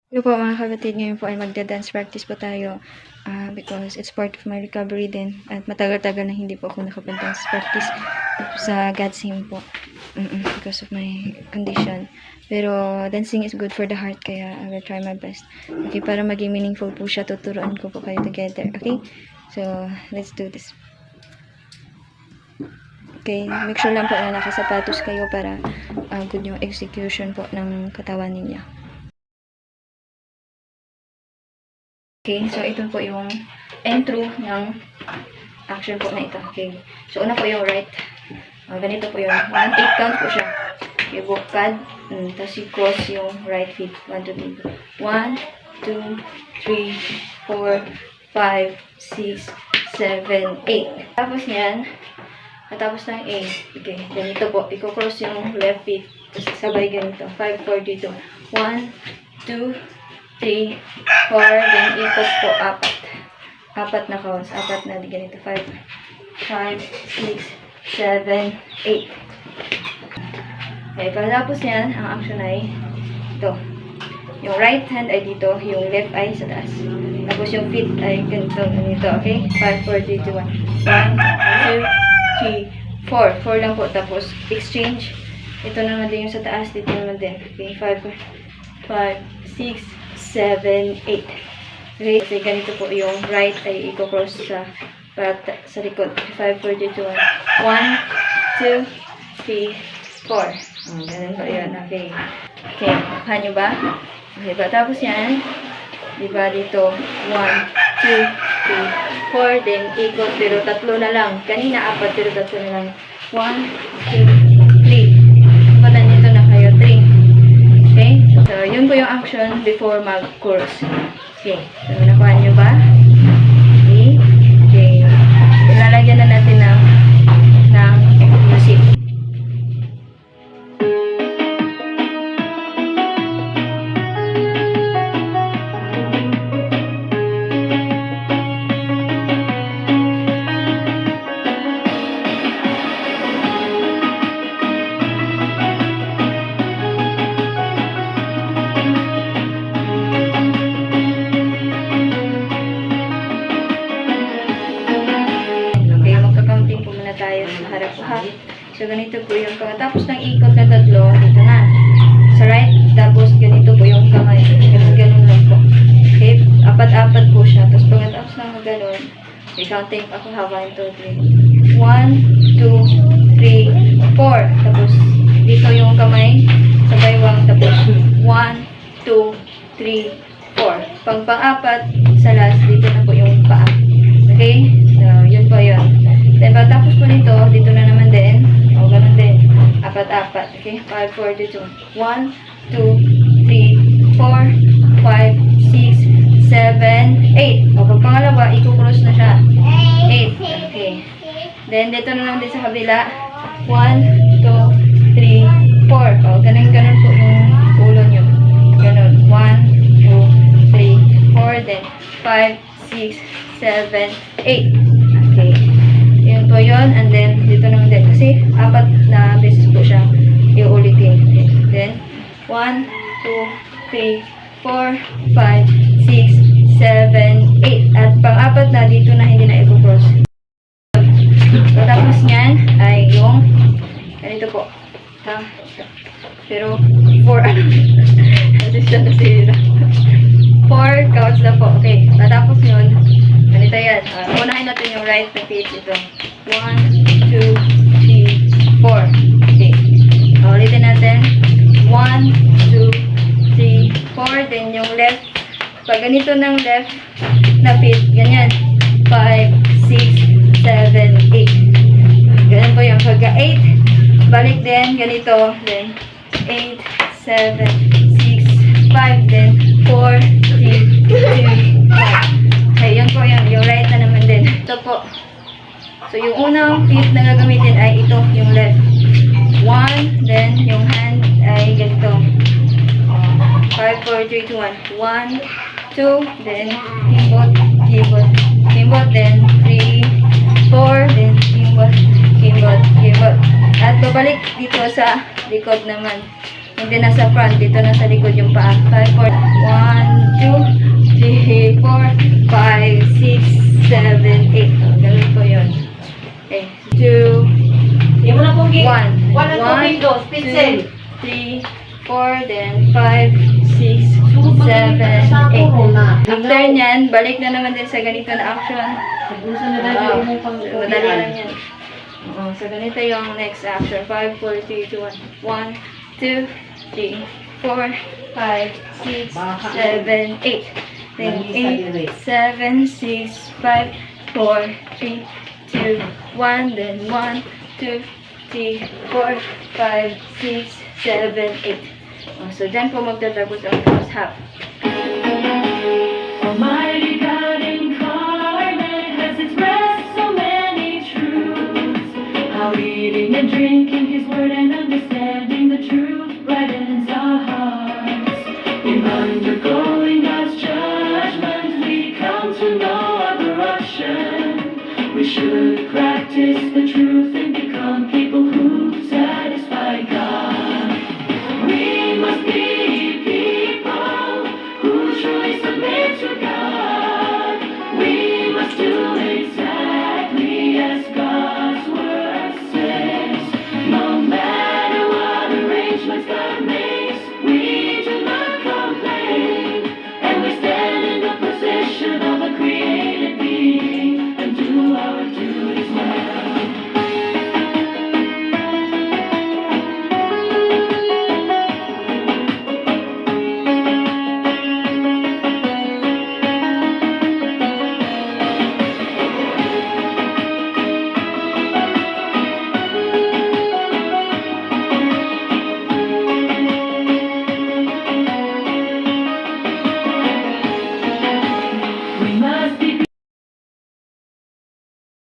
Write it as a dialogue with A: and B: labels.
A: Hello po mga kapatid, ngayon po ay magda-dance practice po tayo because it's part of my recovery din at matagal-tagal na hindi po ako nakapag-dance practice sa God's po because of my condition. Pero dancing is good for the heart kaya I will try my best. Okay, para maging meaningful po siya, tuturuan ko po kayo together. Okay, so let's do this. Okay, make sure lang po na nakasapatos kayo para good yung execution po ng katawan ninyo. Okay, so ito po yung intro ng action po na ito. Okay, so una po yung right. Ganito po yung 1-8 count po siya. Okay, bukad. Tapos i-cross yung right feet. 1, 2, 3. 1, 2, 3, 4, 5, 6, 7, 8. Tapos yan, natapos ng 8. Okay, ganito po. I-cross yung left feet. Tapos sabay ganito. 5, 4, 3, 2. 1, 2, 3, 4, then ikot po 4. 4 na counts. 4 na ganito. 5, 6, 7, 8. Okay, pagkatapos yan, ang action ay ito. Yung right hand ay dito, yung left ay sa taas. Tapos yung feet ay ganito, okay? 5, 4, 3, 2, 1. 1, 2, 3, 4. 4 lang po. Tapos exchange. Ito naman din yung sa taas, dito naman din. Okay, 5, 6, 7, 8. Okay, kasi ganito po yung right ay i-cross sa likod. 5, 4, 3, 2, 1. 1, 2, 3, 4. Ganun po yun. Okay. Okay, nakuha nyo ba? Okay ba? Tapos yan, diba dito, 1, 2, 3, 4. Then, ikot, pero 3 na lang. Kanina, 4, pero 3 na lang. 1, 2, 3. Patan nito na kayo, 3. Okay? So, yun po yung action before mag-course. Okay. So, nakuha nyo ba? Okay. Okay. Ilalagyan na natin ng music. Tayo sa harap po ha. So, ganito po yung pagkatapos ng ikot na 3, dito na. Sa right, tapos ganito po yung kamay. Ganun lang po. Okay, 4 po siya. Tapos pagkatapos ng ganun, may counting ako ha. 1, 2, 3. 1, 2, 3, 4. Tapos, dito yung kamay sa baywang. Tapos, 1, 2, 3, 4. Pang-4, sa last, dito na po yung paa. Okay? So, yun po yun. Then, pagkatapos po nito, dito na naman din. O, ganun din. 4. Okay? 5, 4, 3, 2. 1, 2, 3, 4, 5, 6, 7, 8. O, pag pangalawa, i-cross na siya. 8. Okay. Then, dito na naman din sa kabila. 1, 2, 3, 4. O, ganun po yung ulo nyo. Ganun. 1, 2, 3, 4. Then, 5, 6, 7, 8. Okay. Yun po yun. And then, dito naman din. Kasi, 4 na beses po siya iulitin. Then, 1, 2, 3, 4, 5, 6, 7, 8. At pang-4 na, dito na hindi na i-cross. So, tapos nyan, ay yung, ganito po. Ha? Pero, 4, kasi siya nasira. 4 counts na po. Okay. Tapos yun, ganito yan. Unahin natin yung right na feet. Ito. 1, 2, 3, 4. Okay. Ulitin natin. 1, 2, 3, 4. Then yung left. Pag ganito ng left na feet, ganyan. 5, 6, 7, 8. Ganyan po yung pagka 8. Balik din. Ganito. Then 8, 7, 6, 5. Then 4, 3, 2, 1. Okay, yun po yun. Yung right na naman din. Ito po. So, yung unang feet na gagamitin ay ito, yung left. 1, then yung hand ay ganito. 5, 4, 3, 2, 1. 1, 2, then himbot, himbot, himbot, then 3, 4, then himbot, himbot, himbot. At babalik dito sa likod naman. Hindi na sa front, dito na sa likod yung paa. 5, 4, 1, 6, 7, 8. Oh, ganun po yun. Okay. 2,
B: Hindi mo na pong
A: 1.
B: Wala pong windows, pencil.
A: 3, 4, then 5, 6, 7, 8. After nyan, balik na naman din sa ganito na action. Madali lang yan. So, ganito yung next action. 5, 4, 3, 2, 1. 1, 2, 3, 4, 5, 6, 7, 8. Then 8, 7, 6, 5, 4, 3, 2, 1. Then 1, 2, 3, 4, 5, 6, 7, 8. So, dyan po magtatapos ang first half.
C: Almighty God incarnate has expressed so many truths. How eating and drinking